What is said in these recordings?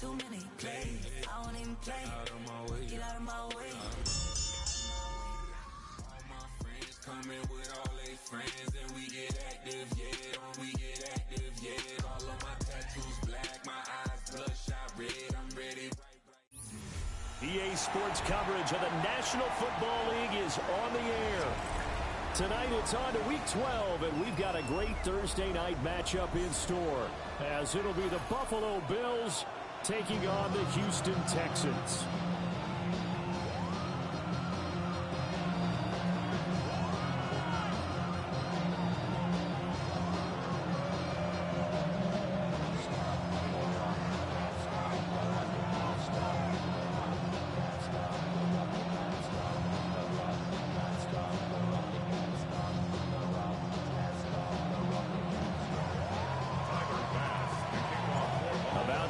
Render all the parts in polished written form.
too many plays. I don't even play. Out of my way. Get out of my way. All my friends coming with all their friends, and we get active, yeah. We get active, yeah. All of my tattoos black, my eyes bloodshot red. I'm ready. EA Sports coverage of the National Football League is on the air. Tonight it's on to Week 12, and we've got a great Thursday night matchup in store, as it'll be the Buffalo Bills taking on the Houston Texans.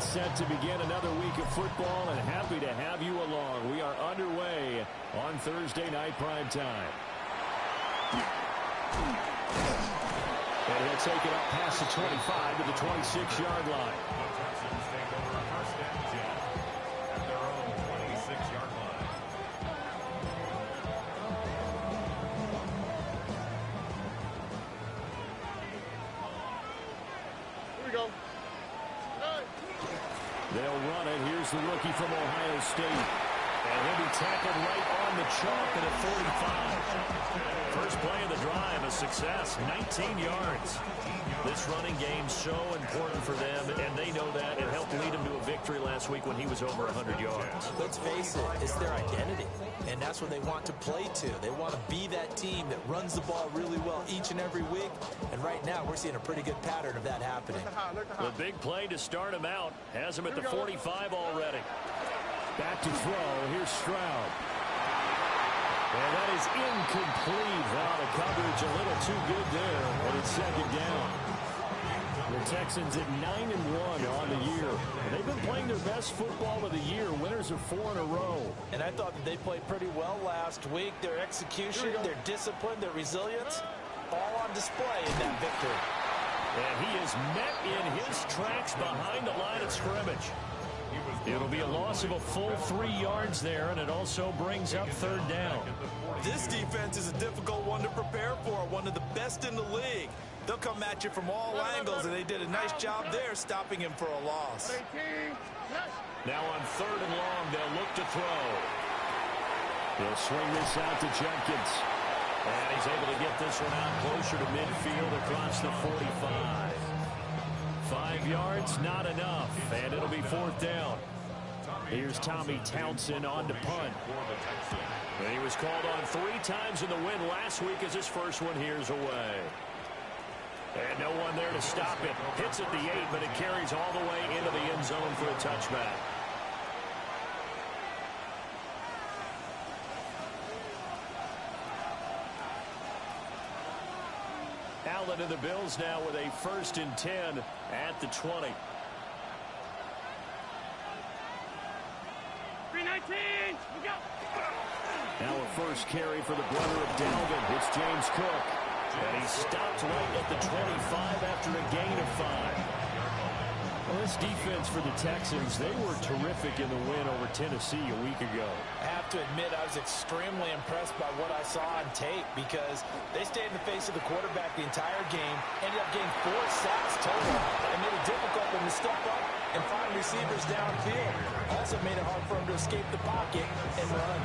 Set to begin another week of football, and happy to have you along. We are underway on Thursday night prime time. And he'll take it up past the 25 to the 26-yard line. The Texans take over a first and 10 at their own 26-yard line. Here we go. They'll run it. Here's the rookie from Ohio State. And he'll be tackled right on the chalk at a 45. First play of the drive, a success, 19 yards. This running game's so important for them, and they know that. It helped lead them to a victory last week when he was over 100 yards. Let's face it, it's their identity, and that's what they want to play to. They want to be that team that runs the ball really well each and every week, and right now we're seeing a pretty good pattern of that happening. The big play to start him out has him at the 45 already. Back to throw. Here's Stroud. And that is incomplete. Well, the coverage a little too good there, and it's second down. The Texans at 9-1 on the year. And they've been playing their best football of the year. Winners of 4 in a row. And I thought that they played pretty well last week. Their execution, their discipline, their resilience, all on display in that victory. And he is met in his tracks behind the line of scrimmage. It'll be a loss of a full 3 yards there, and it also brings up third down. This defense is a difficult one to prepare for, one of the best in the league. They'll come at you from all angles, and they did a nice job there stopping him for a loss. Now on third and long, they'll look to throw. They'll swing this out to Jenkins. And he's able to get this one out closer to midfield across the 45. 5 yards, not enough, and it'll be fourth down. Here's Tommy Townsend on to punt. And he was called on 3 times in the win last week as his first one here's away. And no one there to stop it. Hits at the 8, but it carries all the way into the end zone for a touchback. Allen and the Bills now with a 1st and 10 at the 20. 319. We go. Now a first carry for the brother of Dalvin. It's James Cook. And he stopped right at the 25 after a gain of 5. Well, this defense for the Texans, they were terrific in the win over Tennessee a week ago. I have to admit, I was extremely impressed by what I saw on tape because they stayed in the face of the quarterback the entire game, ended up getting 4 sacks total, and made it difficult for him to step up and find receivers downfield. Also made it hard for him to escape the pocket and run.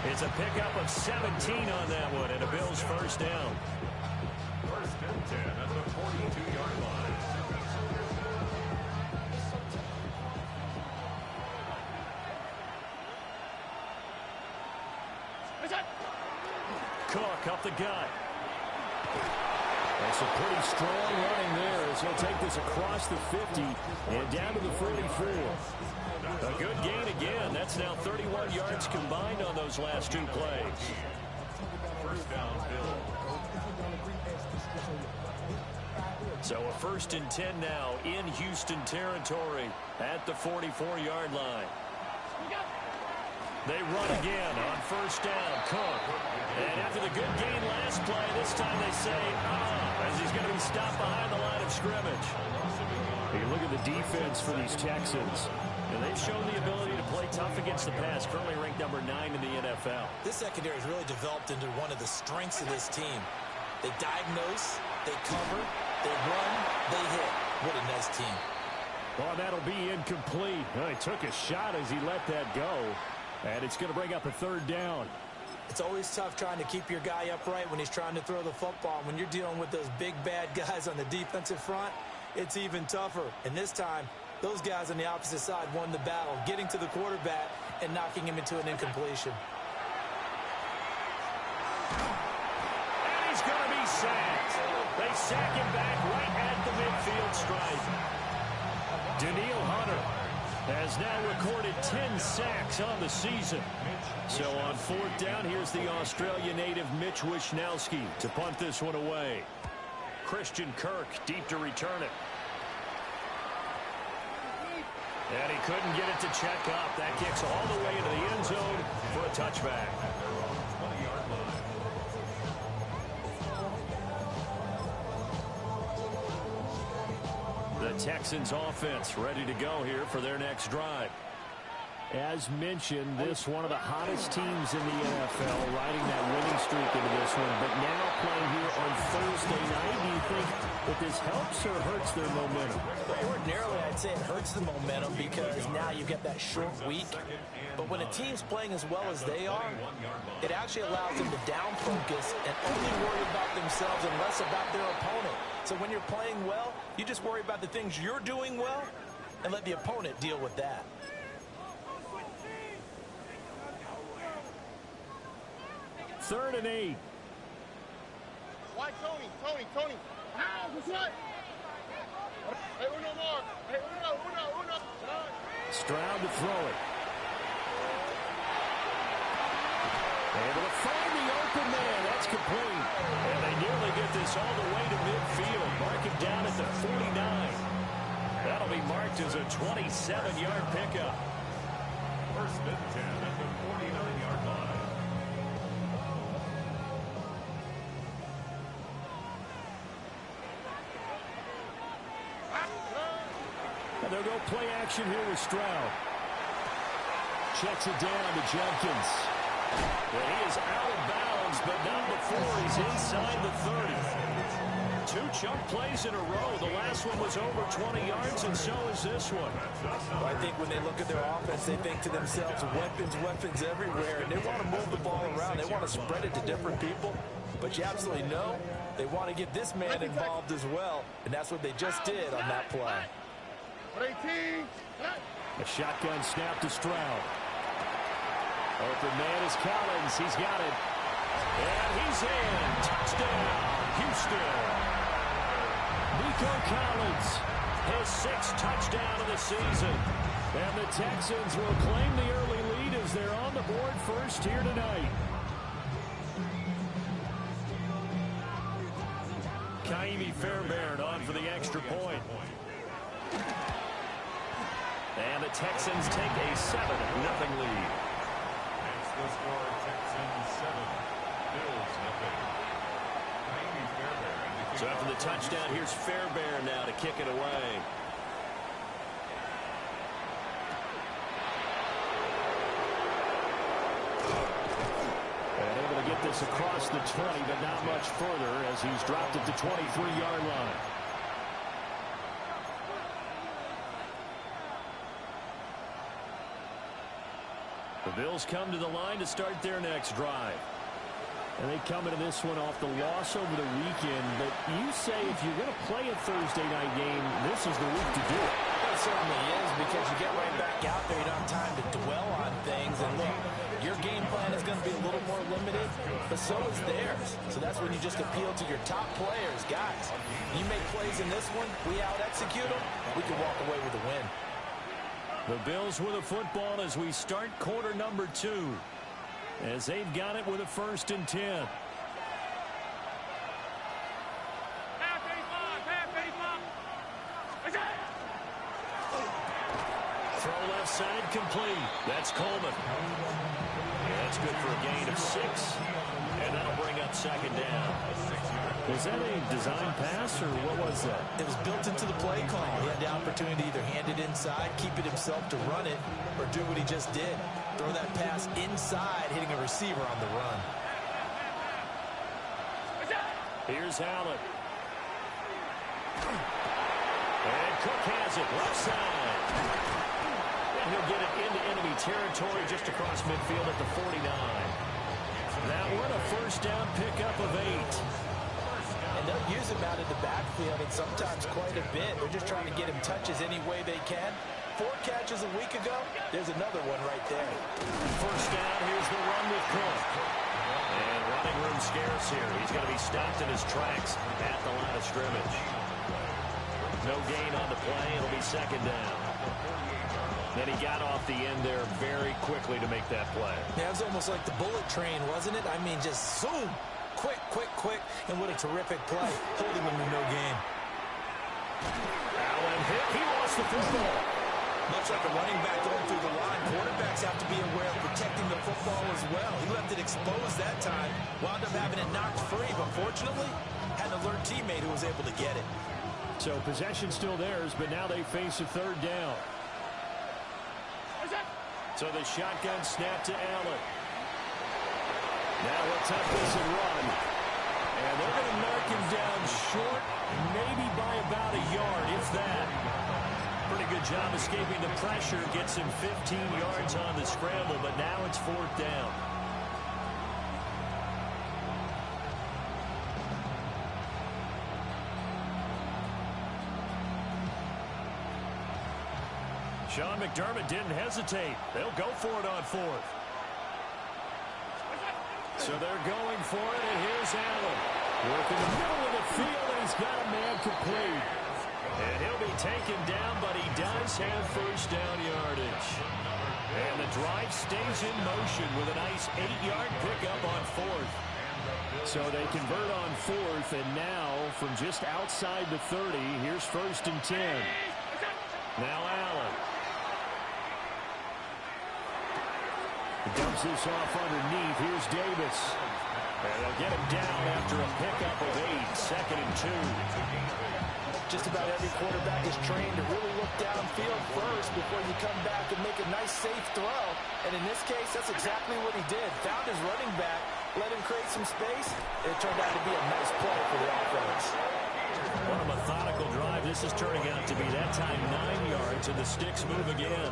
It's a pickup of 17 on that one, and a Bills first down. 1st and 10 at the 42-yard line. Cook up the gut. That's a pretty strong running there as he'll take this across the 50 and down to the 44. A good gain again. That's now 31 yards combined on those last 2 plays. First down, Bill. So a 1st and 10 now in Houston territory at the 44-yard line. They run again on 1st down. Cook. And after the good gain last play, this time they say, as he's going to be stopped behind the line of scrimmage. You look at the defense for these Texans. And they've shown the ability to play tough against the pass, currently ranked number 9 in the NFL. This secondary has really developed into one of the strengths of this team. They diagnose, they cover, they run, they hit. What a nice team. Well, that'll be incomplete. Well, he took a shot as he let that go. And it's going to bring up a third down. It's always tough trying to keep your guy upright when he's trying to throw the football. When you're dealing with those big, bad guys on the defensive front, it's even tougher. And this time, those guys on the opposite side won the battle, getting to the quarterback and knocking him into an incompletion. And he's going to be sacked. They sack him back right at the midfield stripe. Daniil Hunter has now recorded 10 sacks on the season. So on fourth down, here's the Australia native Mitch Wishnowsky to punt this one away. Christian Kirk deep to return it. And he couldn't get it to check up. That kicks all the way into the end zone for a touchback. The Texans offense ready to go here for their next drive. As mentioned, this one of the hottest teams in the NFL, riding that winning streak into this one, but now playing here on Thursday night. Do you think that this helps or hurts their momentum? Well, ordinarily, I'd say it hurts the momentum because now you get that short week. But when a team's playing as well as they are, it actually allows them to down focus and only worry about themselves and less about their opponent. So when you're playing well, you just worry about the things you're doing well and let the opponent deal with that. Third and 8. Why Tony? How? What's what? Hey, uno more. Hey, uno. Stroud to throw it. Able to find the open man. That's complete. And they nearly get this all the way to midfield. Mark it down at the 49. That'll be marked as a 27-yard pickup. First and 10 at the 49-yard line. And they'll go play action here with Stroud. Checks it down to Jenkins. And he is out of bounds, but not before he's inside the 30. 2 chunk plays in a row. The last one was over 20 yards, and so is this one. Well, I think when they look at their offense, they think to themselves, weapons everywhere, and they want to move the ball around. They want to spread it to different people. But you absolutely know they want to get this man involved as well, and that's what they just did on that play. 18. A shotgun snap to Stroud. Open man is Collins. He's got it. And he's in. Touchdown, Houston. Nico Collins, his 6th touchdown of the season. And the Texans will claim the early lead as they're on the board first here tonight. Kaimi Fairbairn on for the extra point. And the Texans take a 7-0 lead. Next, the score, Texans 7, Bills nothing. So after the touchdown, here's Fairbairn now to kick it away. And able to get this across the 20, but not much further as he's dropped it to 23-yard line. The Bills come to the line to start their next drive. And they come into this one off the loss over the weekend. But you say if you're going to play a Thursday night game, this is the week to do it. It certainly is, because you get right back out there. You don't have time to dwell on things. And look, your game plan is going to be a little more limited, but so is theirs. So that's when you just appeal to your top players. Guys, you make plays in this one, we out-execute them, we can walk away with a win. The Bills with a football as we start quarter number 2. As they've got it with a 1st and 10. throw left side complete. That's Coleman. Yeah, that's good for a gain of 6. And that'll bring up second down. Was that a design pass, or what was that? It was built into the play call. He had the opportunity to either hand it inside, keep it himself to run it, or do what he just did. Throw that pass inside, hitting a receiver on the run. Here's Allen. And Cook has it, left side. And he'll get it into enemy territory just across midfield at the 49. That one, a first down pickup of 8. And they'll use him out of the backfield, and sometimes quite a bit. They're just trying to get him touches any way they can. 4 catches a week ago. There's another one right there. First down, here's the run with Cook. And running room scarce here. He's going to be stopped in his tracks at the line of scrimmage. No gain on the play. It'll be second down. Then he got off the end there very quickly to make that play. Yeah, it was almost like the bullet train, wasn't it? I mean, just zoom. Quick, quick, quick. And what a terrific play, holding him to no gain. Allen hit. He lost the football. Much like a running back going through the line, quarterbacks have to be aware of protecting the football as well. He left it exposed that time, wound up having it knocked free, but fortunately, had an alert teammate who was able to get it. So possession still theirs, but now they face a third down. So the shotgun snap to Allen. Now let's have this and run. And they're going to mark him down short, maybe by about a yard, if that. Pretty good job escaping the pressure. Gets him 15 yards on the scramble, but now it's 4th down. Sean McDermott didn't hesitate. They'll go for it on 4th. So they're going for it, and here's Allen. Working the middle of the field, and he's got a man complete. And he'll be taken down, but he does have first down yardage. And the drive stays in motion with a nice 8-yard pickup on 4th. So they convert on 4th, and now from just outside the 30, here's 1st and 10. Now Allen. Dumps this off underneath. Here's Davis. And they'll get him down after a pickup of 8, 2nd and 2. Just about every quarterback is trained to really look downfield first before you come back and make a nice, safe throw. And in this case, that's exactly what he did. Found his running back, let him create some space. It turned out to be a nice play for the offense. What a methodical drive. This is turning out to be that time 9 yards, and the sticks move again.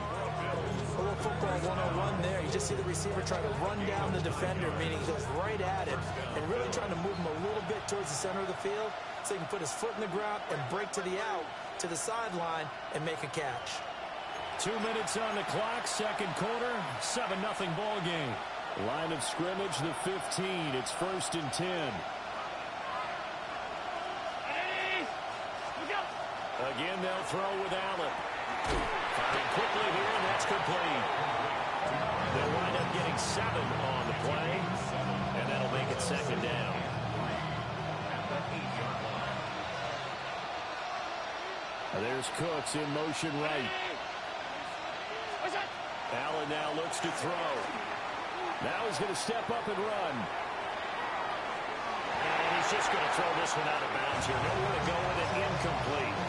A little football 101 there. You just see the receiver trying to run down the defender, meaning he goes right at him, and really trying to move him a little bit towards the center of the field so he can put his foot in the ground and break to the out, to the sideline, and make a catch. 2 minutes on the clock, second quarter, 7-0 ball game. Line of scrimmage, the 15. It's 1st and 10. Again, they'll throw with Allen. Firing quickly here, and that's complete. They'll wind up getting 7 on the play, and that'll make it second down. There's Cooks in motion right. Allen now looks to throw. Now he's going to step up and run. And he's just going to throw this one out of bounds here. Nowhere to go with it, incomplete.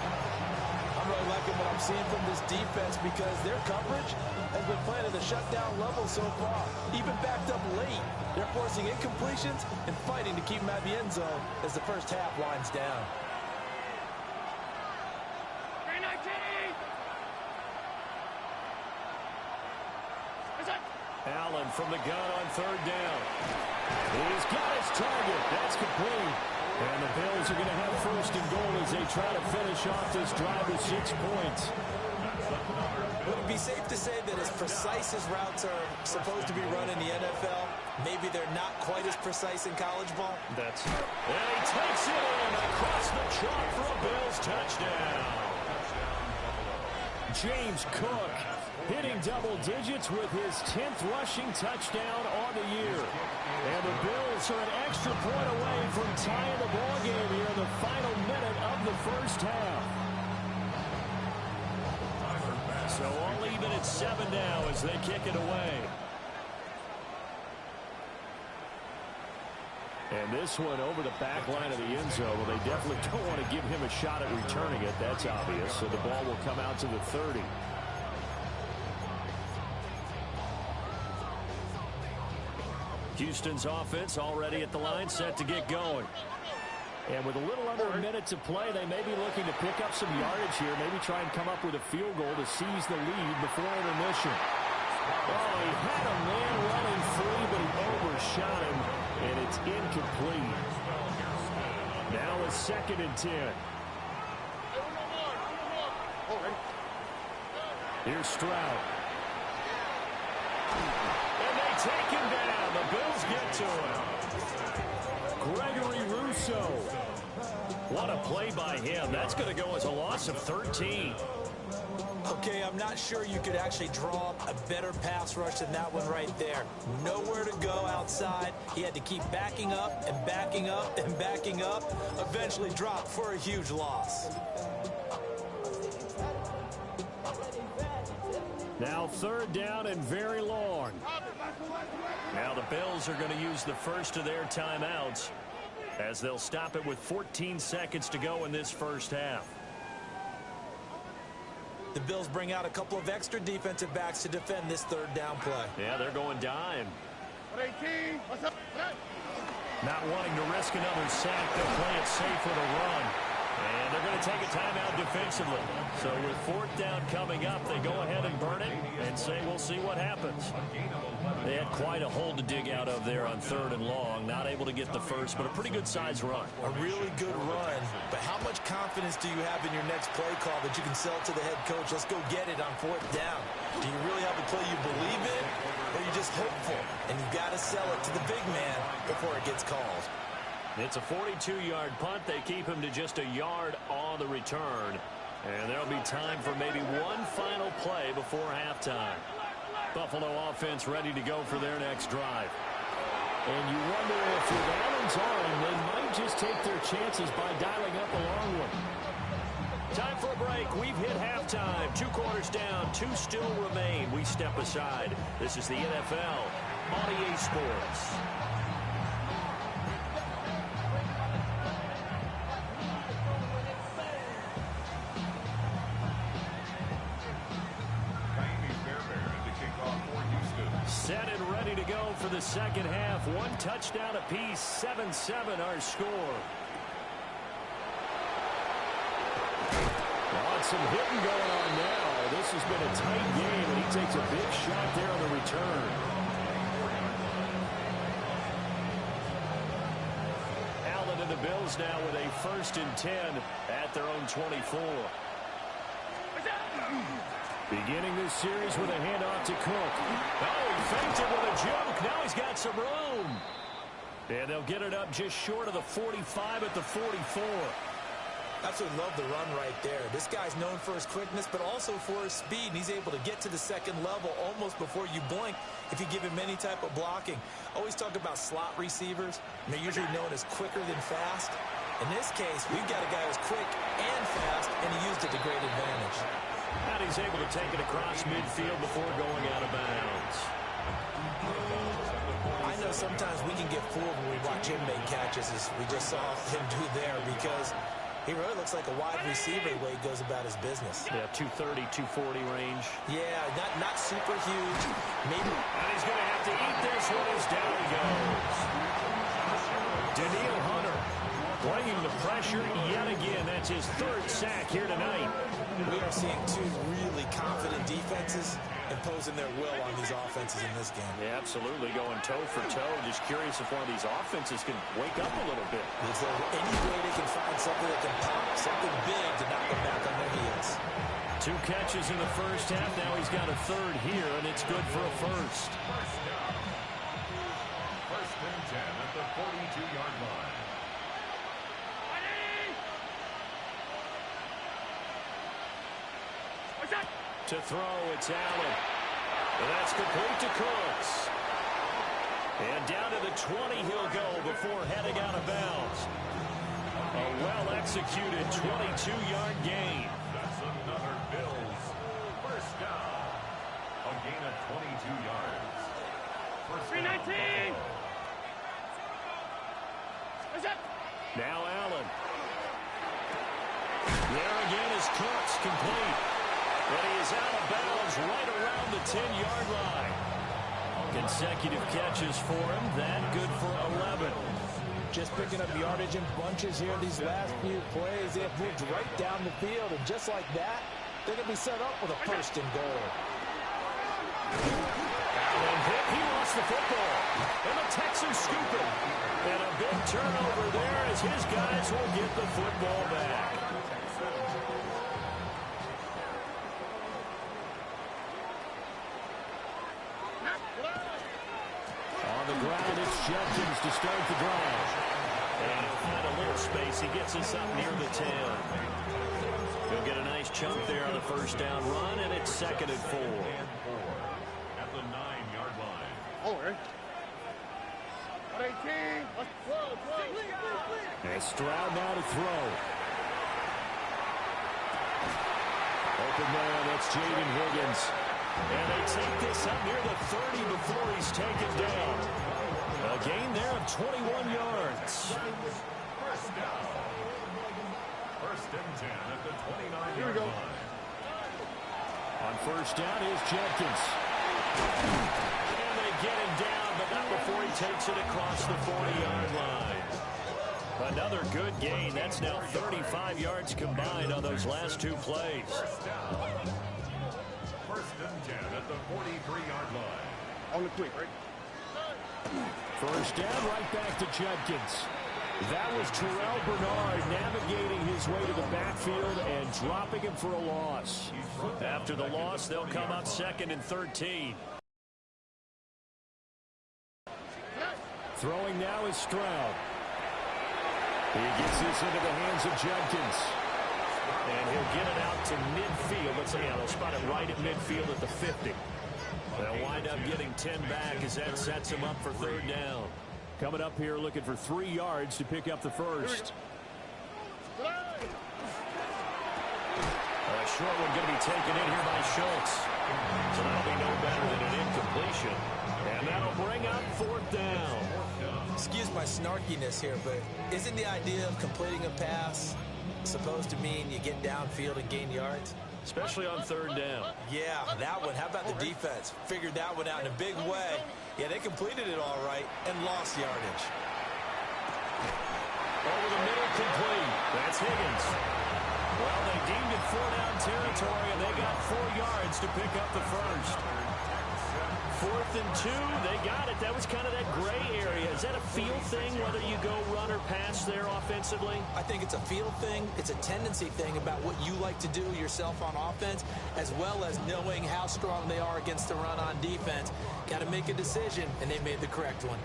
I'm really liking what I'm seeing from this defense because their coverage has been playing at a shutdown level so far. Even backed up late, they're forcing incompletions and fighting to keep them at the end zone as the first half winds down. Allen from the gun on 3rd down. He's got his target. That's complete. And the Bills are going to have 1st and goal as they try to finish off this drive with 6 points. Would it be safe to say that as precise as routes are supposed to be run in the NFL, maybe they're not quite as precise in college ball? And he takes it in across the chalk for a Bills touchdown. James Cook hitting double digits with his 10th rushing touchdown on the year. And the Bills are an extra point away from tying the ball game here in the final minute of the first half. So all even it's 7 now as they kick it away. And this one over the back line of the end zone. Well, they definitely don't want to give him a shot at returning it. That's obvious. So the ball will come out to the 30. Houston's offense already at the line, set to get going. And with a little under a minute to play, they may be looking to pick up some yardage here, maybe try and come up with a field goal to seize the lead before intermission. Oh, he had a man running free, but he overshot him, and it's incomplete. Now a 2nd and 10. Here's Stroud. And they take him down. The Bills get to him. Gregory Rousseau. What a play by him. That's going to go as a loss of 13. Okay, I'm not sure you could actually draw up a better pass rush than that one right there. Nowhere to go outside. He had to keep backing up and backing up and backing up. Eventually dropped for a huge loss. Now 3rd down and very long. Now the Bills are going to use the first of their timeouts as they'll stop it with 14 seconds to go in this first half. The Bills bring out a couple of extra defensive backs to defend this 3rd down play. Yeah, they're going dime. 18. What's up? Not wanting to risk another sack, they'll play it safe with a run. And they're going to take a timeout defensively. So with 4th down coming up, they go ahead and burn it and say we'll see what happens. They had quite a hole to dig out of there on 3rd and long. Not able to get the first, but a pretty good size run. A really good run. But how much confidence do you have in your next play call that you can sell to the head coach? Let's go get it on 4th down. Do you really have a play you believe in, or are you just hopeful? And you've got to sell it to the big man before it gets called. It's a 42-yard punt. They keep him to just a yard on the return. And there'll be time for maybe one final play before halftime. Buffalo offense ready to go for their next drive. And you wonder if with Allen's arm, they might just take their chances by dialing up a long one. Time for a break. We've hit halftime. 2 quarters down. 2 still remain. We step aside. This is the NFL on EA Sports. Set and ready to go for the second half. 1 touchdown apiece, 7-7 our score. Some hitting going on now. This has been a tight game, and he takes a big shot there on the return. Allen and the Bills now with a 1st and 10 at their own 24. Beginning this series with a handoff to Cook. Oh, he faked it with a joke. Now he's got some room. And they'll get it up just short of the 45 at the 44. Absolutely love the run right there. This guy's known for his quickness, but also for his speed. And he's able to get to the second level almost before you blink if you give him any type of blocking. Always talk about slot receivers, and they're usually known as quicker than fast. In this case, we've got a guy who's quick and fast, and he used it to great advantage. And he's able to take it across midfield before going out of bounds. I know sometimes we can get fooled when we watch him make catches, as we just saw him do there, because he really looks like a wide receiver the way he goes about his business. Yeah, 230, 240 range. Yeah, not super huge. Maybe. And he's going to have to eat this one as down he goes. Daniil Hunter bringing the pressure yet again. That's his 3rd sack here tonight. We are seeing 2 really confident defenses imposing their will on these offenses in this game. Yeah, absolutely, going toe for toe. Just curious if one of these offenses can wake up a little bit. Is there any way they can find something that can pop, something big to knock them back on their heels? 2 catches in the first half. Now he's got a 3rd here, and it's good for a first. First and 10 at the 42-yard line. To throw, it's Allen. And that's complete to Cooks. And down to the 20 he'll go before heading out of bounds. A well-executed 22-yard gain. That's another Bills first down. 22 yards. First 319. Now Allen. There again is Cooks, complete. But he is out of bounds right around the 10-yard line. Consecutive catches for him. That good for 11. Just picking up yardage in bunches here these last few plays. They have moved right down the field, and just like that, they're going to be set up with a first and goal. Allen hit. He lost the football. And the Texans scoop it. And a big turnover there as his guys will get the football back. On the ground, it's Jenkins to start the drive. And he'll find a little space. He gets us up near the 10. He'll get a nice chunk there on the first down run, and it's 2nd and 4. At the 9-yard line. Over. 18. And Stroud now to throw. Open man, that's Jaden Higgins. And they take this up near the 30 before he's taken down. A gain there of 21 yards. First down. First and 10 at the 29-yard line. On first down is Jenkins. And they get him down, but not before he takes it across the 40-yard line. Another good gain. That's now 35 yards combined on those last two plays. First and 10 at the 43-yard line. On the quick, right? First down, right back to Jenkins. That was Terrell Bernard navigating his way to the backfield and dropping him for a loss. After the loss, they'll come up 2nd and 13. Throwing now is Stroud. He gets this into the hands of Jenkins. And he'll get it out to midfield. Let's say, they'll spot it right at midfield at the 50. They'll wind up getting 10 back as that sets him up for 3rd down. Coming up here looking for 3 yards to pick up the first. A short one going to be taken in here by Schultz. So that'll be no better than an incompletion. And that'll bring up 4th down. Excuse my snarkiness here, but isn't the idea of completing a pass supposed to mean you get downfield and gain yards? Especially on 3rd down. Yeah, that one. How about the defense? Figured that one out in a big way. Yeah, they completed it all right and lost yardage. Over the middle, complete. That's Higgins. Well, they deemed it 4-down territory, and they got 4 yards to pick up the first. 4th and 2, they got it. That was kind of that gray area. Is that a feel thing, whether you go run or pass there offensively? I think it's a feel thing. It's a tendency thing about what you like to do yourself on offense, as well as knowing how strong they are against the run on defense. Got to make a decision, and they made the correct one.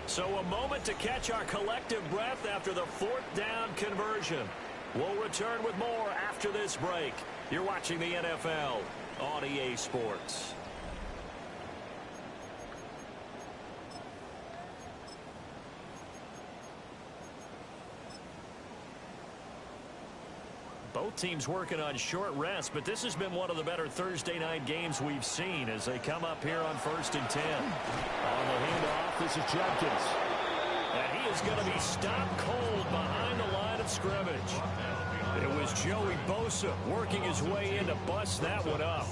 So a moment to catch our collective breath after the 4th down conversion. We'll return with more after this break. You're watching the NFL on EA Sports. Both teams working on short rest, but this has been one of the better Thursday night games we've seen as they come up here on 1st and 10. On the handoff, this is Jenkins. And he is going to be stopped cold behind the line of scrimmage. It was Joey Bosa working his way in to bust that one up.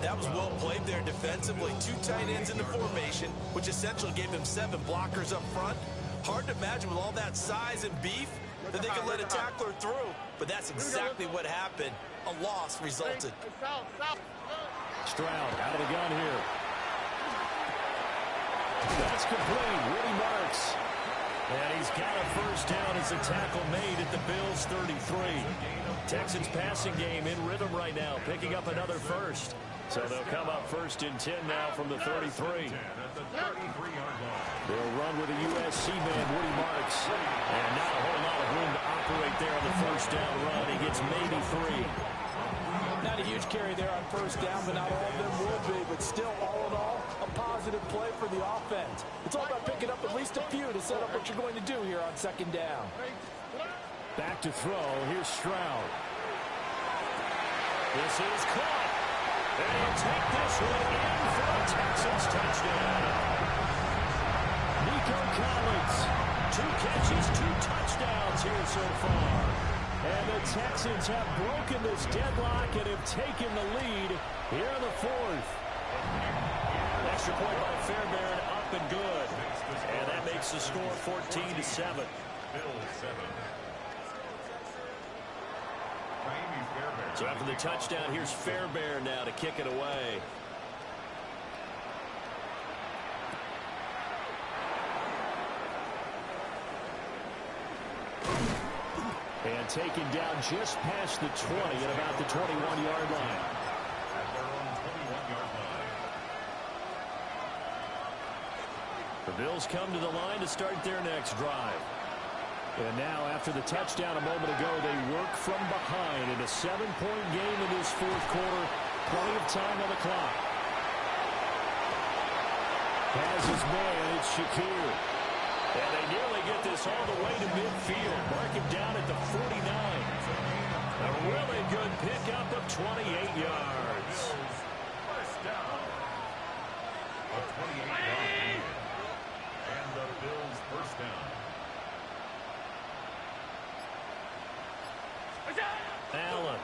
That was well played there defensively. 2 tight ends in the formation, which essentially gave them 7 blockers up front. Hard to imagine with all that size and beef that they could let a tackler through. But that's exactly what happened. A loss resulted. Stroud out of the gun here. That's complete. Woody Marks. And he's got a first down as a tackle made at the Bills' 33. Texans passing game in rhythm right now, picking up another first. So they'll come up 1st and 10 now from the 33. They'll run with a USC man, Woody Marks. And not a whole lot of room to operate there on the first down run. He gets maybe 3. Not a huge carry there on first down, but not all of them will be. But still, all in all, a positive play for the offense. It's all about picking up at least a few to set up what you're going to do here on 2nd down. Back to throw. Here's Stroud. This is caught. And he will take this one in for a Texans touchdown. Nico Collins, 2 catches, 2 touchdowns here so far. And the Texans have broken this deadlock and have taken the lead here in the 4th. Extra point by Fairbairn, up and good. And that makes the score 14-7. So after the touchdown, here's Fairbairn now to kick it away. And taken down just past the 20 at about the 21-yard line. At their own 21-yard line. The Bills come to the line to start their next drive. And now, after the touchdown a moment ago, they work from behind in a 7-point game in this 4th quarter. Plenty of time on the clock. Has his man, it's Shakir. And they nearly get this all the way to midfield. Mark him down at the 49. A really good pickup of 28 yards. First down. A 28-yard lead. And the Bills first down. Allen.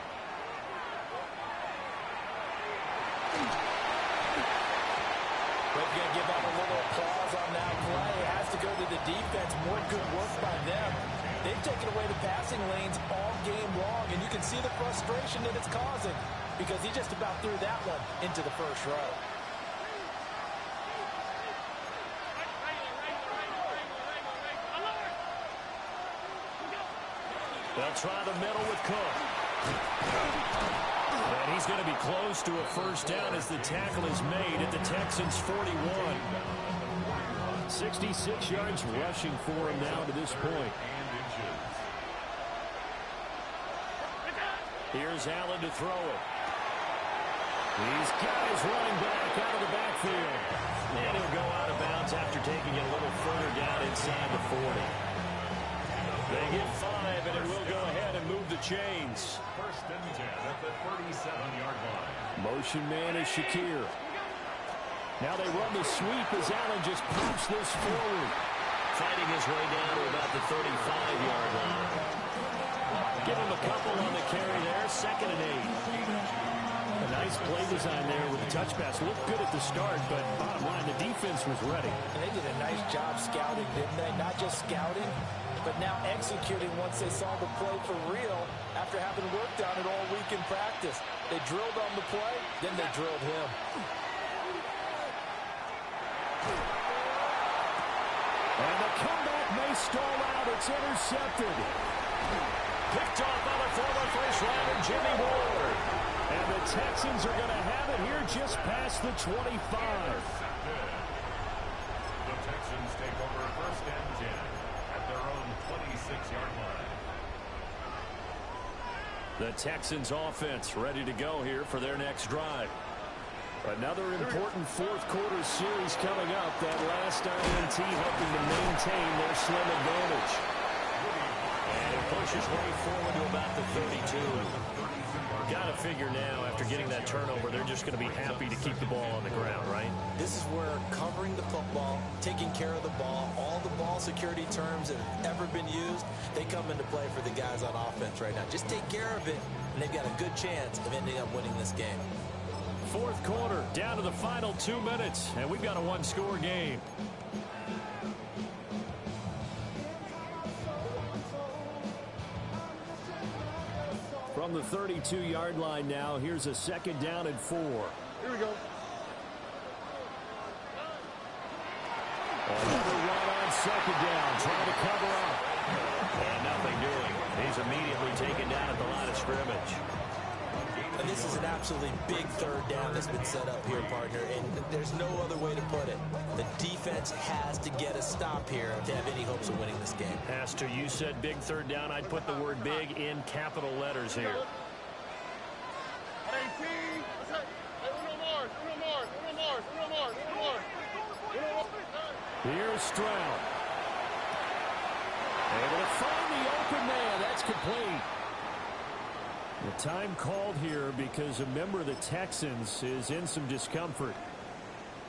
We're going to give out a little applause on that play. It has to go to the defense. More good work by them. They've taken away the passing lanes all game long, and you can see the frustration that it's causing because he just about threw that one into the first row. They'll try the middle with Cook. And he's going to be close to a first down as the tackle is made at the Texans' 41. 66 yards rushing for him now to this point. Here's Allen to throw it. These guys running back out of the backfield. And he'll go out of bounds after taking it a little further down inside the 40. They get 5, and it will go ahead and move the chains. First and 10 at the 37-yard line. Motion man is Shakir. Now they run the sweep as Allen just pumps this forward. Fighting his way down to about the 35-yard line. Give him a couple on the carry there. 2nd and 8. A nice play design there with the touch pass. Looked good at the start, but bottom line, the defense was ready. And they did a nice job scouting, didn't they? Not just scouting, but now executing once they saw the play for real after having worked on it all week in practice. They drilled on the play, then they drilled him. And the comeback may stall out. It's intercepted. Picked off by the former first-rounder Jimmy Ward. And the Texans are going to have it here just past the 25. The Texans take over first and 10 at their own 26-yard line. The Texans offense ready to go here for their next drive. Another important 4th quarter series coming up. That last INT hoping to maintain their slim advantage. And it pushes way forward to about the 32. Got to figure now, after getting that turnover, they're just going to be happy to keep the ball on the ground, right? This is where covering the football, taking care of the ball, all the ball security terms that have ever been used, they come into play for the guys on offense right now. Just take care of it, and they've got a good chance of ending up winning this game. 4th quarter, down to the final 2 minutes, and we've got a 1-score game. From the 32-yard line now, here's a 2nd down and 4. Here we go. Another run on 2nd down, trying to cover up. And nothing doing. He's immediately taken down at the line of scrimmage. And this is an absolutely big 3rd down that's been set up here, partner, and there's no other way to put it. The defense has to get a stop here to have any hopes of winning this game. Has to. You said big 3rd down. I'd put the word big in capital letters here. 18. Here's Stroud. Able to find the open man. That's complete. The time called here because a member of the Texans is in some discomfort.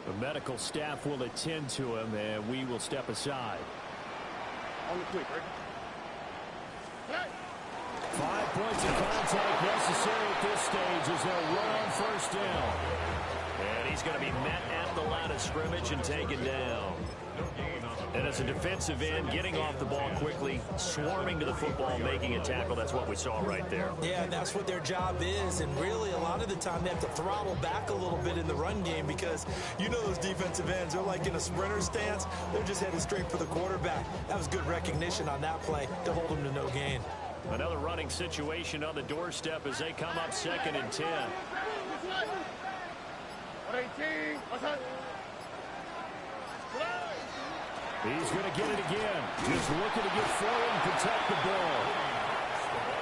The medical staff will attend to him, and we will step aside. On the quick, right? 5 points of contact necessary at this stage as they'll run on first down. And he's going to be met at the line of scrimmage and taken down. And as a defensive end, getting off the ball quickly, swarming to the football, making a tackle, that's what we saw right there. Yeah, that's what their job is, and really a lot of the time they have to throttle back a little bit in the run game because you know those defensive ends, they're like in a sprinter stance. They're just headed straight for the quarterback. That was good recognition on that play to hold them to no gain. Another running situation on the doorstep as they come up 2nd and 10. 18, He's going to get it again. Just looking to get forward and protect the ball.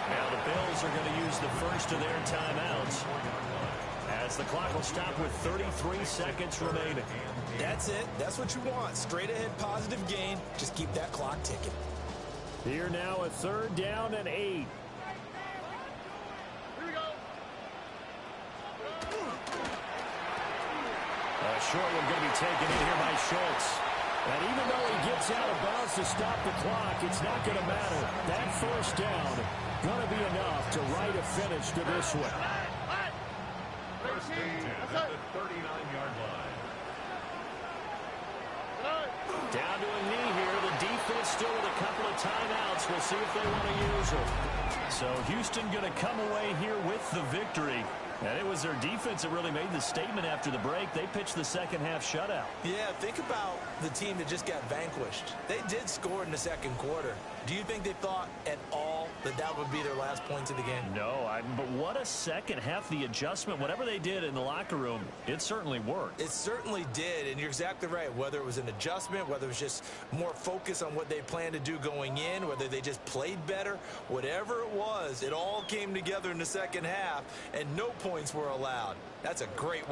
Now the Bills are going to use the first of their timeouts as the clock will stop with 33 seconds remaining. That's it. That's what you want. Straight ahead positive gain. Just keep that clock ticking. Here now a 3rd down and 8. Here we go. A short one going to be taken in here by Schultz. And even though he gets out of bounds to stop the clock, it's not going to matter. That first down going to be enough to write a finish to this one. First and 10 at the 39-yard line. Down to a knee here. The defense still with a couple of timeouts. We'll see if they want to use them. So Houston going to come away here with the victory. And it was their defense that really made the statement after the break. They pitched the second half shutout. Yeah, think about the team that just got vanquished. They did score in the second quarter. Do you think they thought at all that that would be their last points of the game? No, but what a second half. The adjustment, whatever they did in the locker room, it certainly worked. It certainly did, and you're exactly right. Whether it was an adjustment, whether it was just more focus on what they planned to do going in, whether they just played better, whatever it was, it all came together in the second half, and no points were allowed. That's a great way.